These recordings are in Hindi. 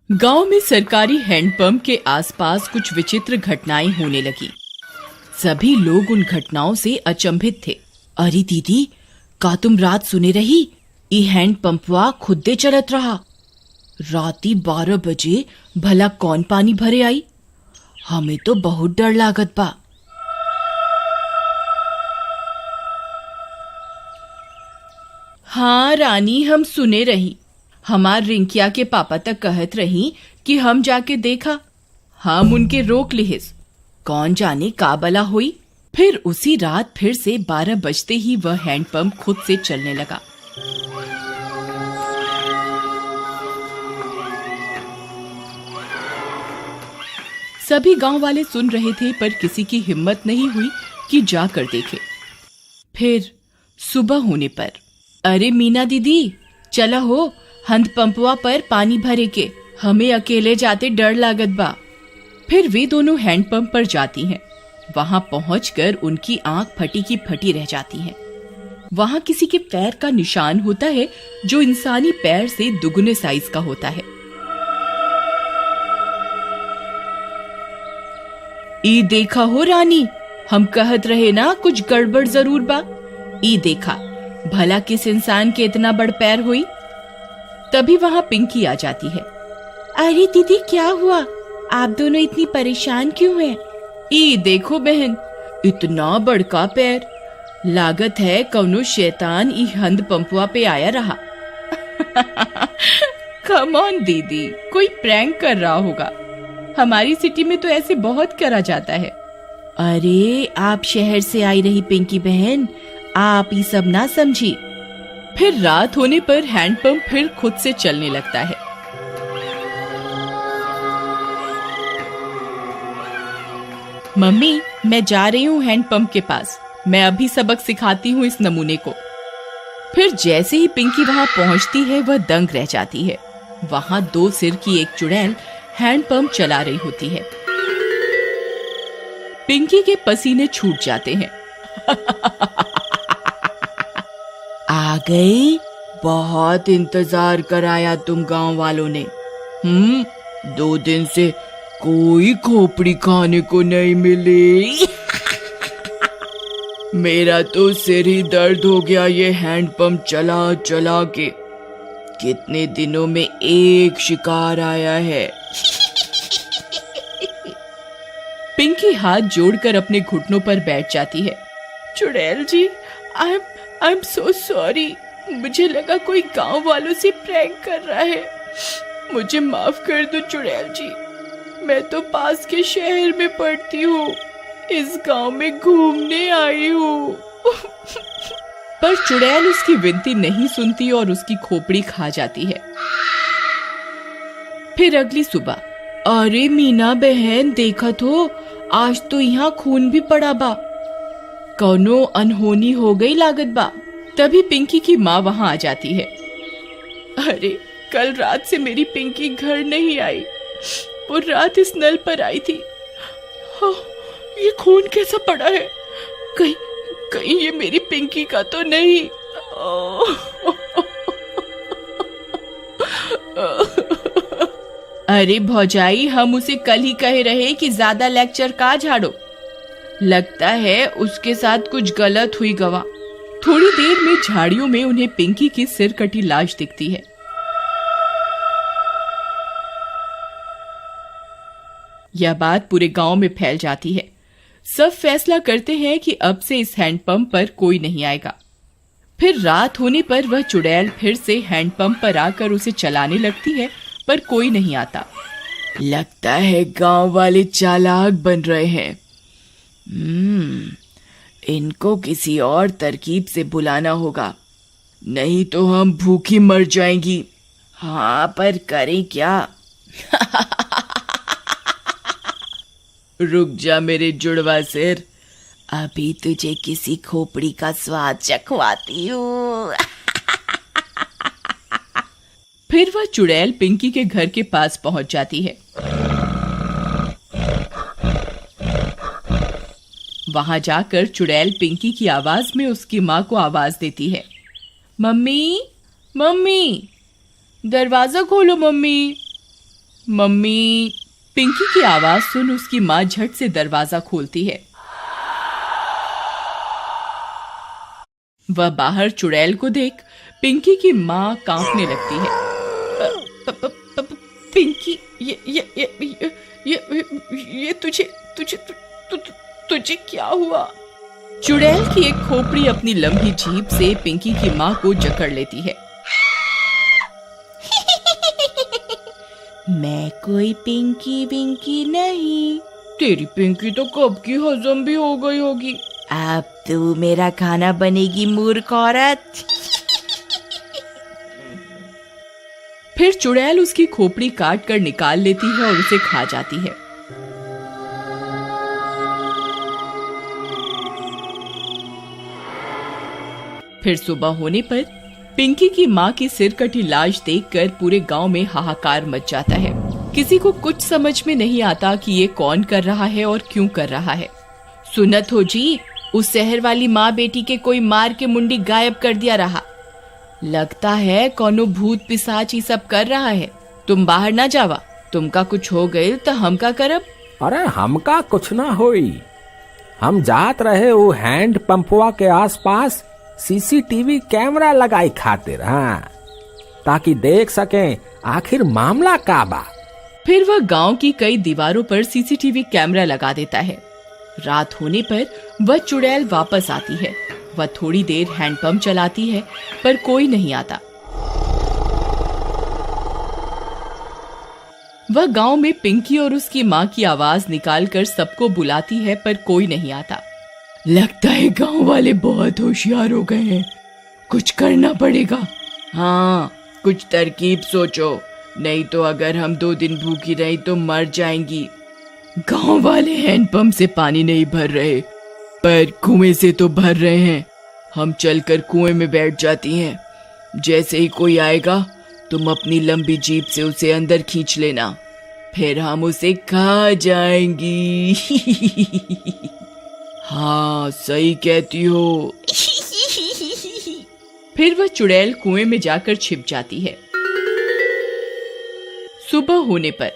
गांव में सरकारी हैंडपंप के आसपास कुछ विचित्र घटनाएं होने लगी। सभी लोग उन घटनाओं से अचंभित थे। अरे दीदी, का तुम रात सुने रही? ई हैंडपंपवा खुदे चलत रहा। राती 12 बजे भला कौन पानी भरे आई? हमें तो बहुत डर लागत बा। हाँ रानी, हम सुने रही। हमार रिंकिया के पापा तक कहत रही कि हम जाके देखा। हम उनके रोक लिहिस। कौन जाने का बला हुई। फिर उसी रात फिर से 12 बजते ही वह हैंडपंप खुद से चलने लगा। सभी गांव वाले सुन रहे थे, पर किसी की हिम्मत नहीं हुई कि जाकर देखे। फिर सुबह होने पर, अरे मीना दीदी, चला हो, हैंडपंपवा पर पानी भरे के। हमें अकेले जाते डर लागत बा। फिर वे दोनों हैंडपंप पर जाती हैं। वहां पहुंचकर उनकी आंख फटी की फटी रह जाती है। वहां किसी के पैर का निशान होता है जो इंसानी पैर से दुगने साइज का होता है। ई देखा हो रानी, हम कहत रहे ना कुछ गड़बड़ जरूर बा। ई देखा, भला किस इंसान के इतना बड़ पैर हुई। तभी वहां पिंकी आ जाती है। अरे दीदी, क्या हुआ? आप दोनों इतनी परेशान क्यों हैं? ई देखो बहन, इतना बड़का पैर। लागत है कौनो शैतान ई हैंडपंपवा पे आया रहा। कम ऑन दीदी, कोई प्रैंक कर रहा होगा। हमारी सिटी में तो ऐसे बहुत करा जाता है। अरे आप शहर से आई रही पिंकी बहन, आप ये सब ना समझी। फिर रात होने पर हैंडपंप फिर खुद से चलने लगता है। मम्मी, मैं जा रही हूँ हैंडपंप के पास। मैं अभी सबक सिखाती हूँ इस नमूने को। फिर जैसे ही पिंकी वहां पहुंचती है, वह दंग रह जाती है। वहां 2 सिर की एक चुड़ैल हैंडपंप चला रही होती है। पिंकी के पसीने छूट जाते हैं। आ गई? बहुत इंतजार कराया तुम गांव वालों ने। 2 दिन से कोई खोपड़ी खाने को नहीं मिली। मेरा तो सिर ही दर्द हो गया ये हैंडपंप चला चला के। कितने दिनों में एक शिकार आया है। पिंकी हाथ जोड़कर अपने घुटनों पर बैठ जाती है। चुड़ैल जी, आई एम सो सॉरी। मुझे लगा कोई गांव वालों से प्रैंक कर रहा है। मुझे माफ कर दो चुड़ैल जी। मैं तो पास के शहर में पढ़ती हूँ। इस गांव में घूमने आई हूँ। पर चुड़ैल उसकी विनती नहीं सुनती और उसकी खोपड़ी खा जाती है। फिर अगली सुबह, अरे मीना बहन, देखत हो, आज तो यहाँ खून भी पड़ा बा। कौनो अनहोनी हो गई लागत बा। तभी पिंकी की माँ वहां आ जाती है। अरे, कल रात से मेरी पिंकी घर नहीं आई। वो रात इस नल पर आई थी। हाँ, ये खून कैसा पड़ा है? कहीं ये मेरी पिंकी का तो नहीं? अरे भौजाई, हम उसे कल ही कहे रहे कि ज्यादा लेक्चर का झाड़ो। लगता है उसके साथ कुछ गलत हुई गवा। थोड़ी देर में झाड़ियों में उन्हें पिंकी की सिर कटी लाश दिखती है। यह बात पूरे गांव में फैल जाती है। सब फैसला करते हैं कि अब से इस हैंडपंप पर कोई नहीं आएगा। फिर रात होने पर वह चुड़ैल फिर से हैंडपंप पर आकर उसे चलाने लगती है, पर कोई नहीं आता। लगता है गांव वाले चालाक बन रहे हैं। इनको किसी और तरकीब से बुलाना होगा, नहीं तो हम भूखी मर जाएंगी। हाँ, पर करें क्या? रुक जा मेरे जुड़वा सिर, अभी तुझे किसी खोपड़ी का स्वाद चखवाती हूँ। फिर वह चुड़ैल पिंकी के घर के पास पहुंच जाती है। वहां जाकर चुड़ैल पिंकी की आवाज में उसकी माँ को आवाज देती है। मम्मी, मम्मी, दरवाजा खोलो मम्मी। मम्मी। पिंकी की आवाज सुन उसकी माँ झट से दरवाजा खोलती है। वह बाहर चुड़ैल को देख पिंकी की माँ कांपने लगती है। पिंकी, ये तुझे क्या हुआ? चुड़ैल की एक खोपड़ी अपनी लंबी जीभ से पिंकी की माँ को जकड़ लेती है। मैं कोई पिंकी विंकी नहीं। तेरी पिंकी तो कब की हजम भी हो गई होगी। अब तू मेरा खाना बनेगी मूर्ख औरत। फिर चुड़ैल उसकी खोपड़ी काट कर निकाल लेती है और उसे खा जाती है। फिर सुबह होने पर पिंकी की माँ की सिर कटी लाश देखकर पूरे गांव में हाहाकार मच जाता है। किसी को कुछ समझ में नहीं आता कि ये कौन कर रहा है और क्यों कर रहा है। सुनत हो जी, उस शहर वाली माँ बेटी के कोई मार के मुंडी गायब कर दिया रहा। लगता है कोनो भूत पिशाच ही सब कर रहा है। तुम बाहर ना जावा, तुमका कुछ हो गए तो हम का करब? अरे हमका कुछ ना होई। हम जात रहे वो हैंड पंपवा के आसपास सीसीटीवी कैमरा लगाई खातिर, हाँ, ताकि देख सकें आखिर मामला का बा। फिर वह गांव की कई दीवारों पर सीसीटीवी कैमरा लगा देता है। रात होने पर वह चुड़ैल वापस आती है। वह थोड़ी देर हैंडपंप चलाती है पर कोई नहीं आता। वह गांव में पिंकी और उसकी माँ की आवाज निकालकर सबको बुलाती है पर कोई नहीं आता। लगता है गांव वाले बहुत होशियार हो गए हैं, कुछ करना पड़ेगा। हाँ, कुछ तरकीब सोचो, नहीं तो अगर हम 2 दिन भूखी रही तो मर जाएंगी। गांव वाले हैंडपंप से पानी नहीं भर रहे पर कुएं से तो भर रहे हैं। हम चलकर कुएं में बैठ जाती हैं। जैसे ही कोई आएगा तुम अपनी लंबी जीभ से उसे अंदर खींच लेना, फिर हम उसे खा जाएंगी। हाँ, सही कहती हो। फिर वह चुड़ैल कुएं में जाकर छिप जाती है। सुबह होने पर,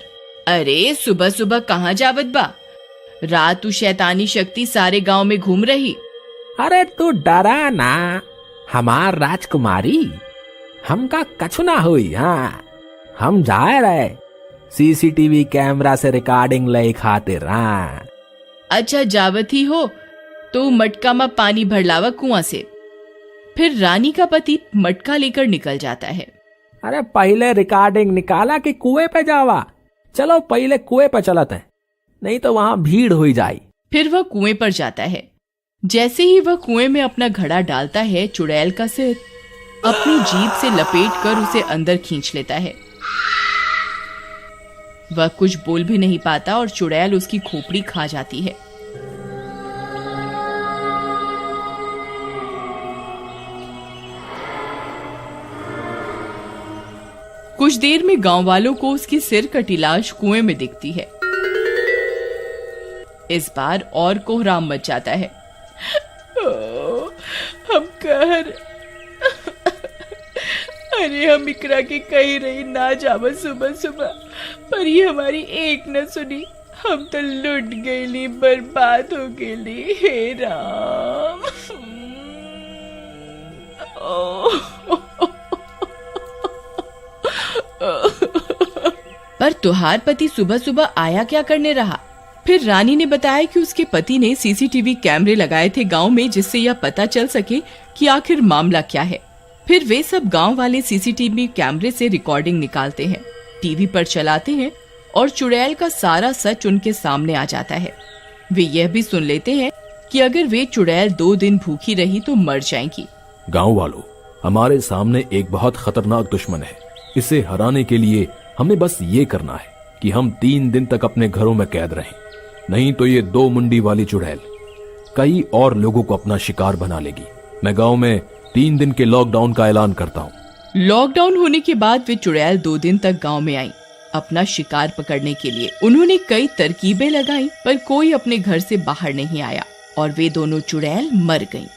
अरे सुबह सुबह कहाँ जावत बा? रात शैतानी शक्ति सारे गांव में घूम रही। अरे तू डरा ना, हमार राजकुमारी, हमका कछु ना हुई। हाँ, हम जाए रहे सीसीटीवी कैमरा से रिकॉर्डिंग ले खातिर। हाँ, अच्छा जावत ही हो तो मटका में पानी भर लावा कुआं से। फिर रानी का पति मटका लेकर निकल जाता है। अरे पहले रिकॉर्डिंग निकाला कि कुएं पे जावा? चलो पहले कुएं पे चलते हैं, नहीं तो वहां भीड़ हो जाए। फिर वह कुएं पर जाता है। जैसे ही वह कुएं में अपना घड़ा डालता है, चुड़ैल का सिर अपनी जीभ से लपेटकर उसे अंदर खींच लेता है। वह कुछ बोल भी नहीं पाता और चुड़ैल उसकी खोपड़ी खा जाती है। कुछ देर में गांव वालों को उसकी सिर कटी लाश कुएं में दिखती है। इस बार और कोहराम मच जाता है। हम कहर, अरे हम इकरा के कही रही ना जावा सुबह सुबह, पर ये हमारी एक न सुनी। हम तो लुट गईली, बर्बाद हो गईली। हे राम। पर तुहार पति सुबह सुबह आया क्या करने रहा? फिर रानी ने बताया कि उसके पति ने सीसीटीवी कैमरे लगाए थे गांव में, जिससे यह पता चल सके कि आखिर मामला क्या है। फिर वे सब गांव वाले सीसीटीवी कैमरे से रिकॉर्डिंग निकालते हैं, टीवी पर चलाते हैं और चुड़ैल का सारा सच उनके सामने आ जाता है। वे यह भी सुन लेते हैं कि अगर वे चुड़ैल 2 दिन भूखी रही तो मर जाएंगी। गांव वालों, हमारे सामने एक बहुत खतरनाक दुश्मन है। इसे हराने के लिए हमें बस ये करना है कि हम 3 दिन तक अपने घरों में कैद रहें, नहीं तो ये 2 मुंडी वाली चुड़ैल कई और लोगों को अपना शिकार बना लेगी। मैं गांव में 3 दिन के लॉकडाउन का ऐलान करता हूँ। लॉकडाउन होने के बाद वे चुड़ैल 2 दिन तक गांव में आई अपना शिकार पकड़ने के लिए। उन्होंने कई तरकीबें लगाई पर कोई अपने घर से बाहर नहीं आया और वे दोनों चुड़ैल मर गईं।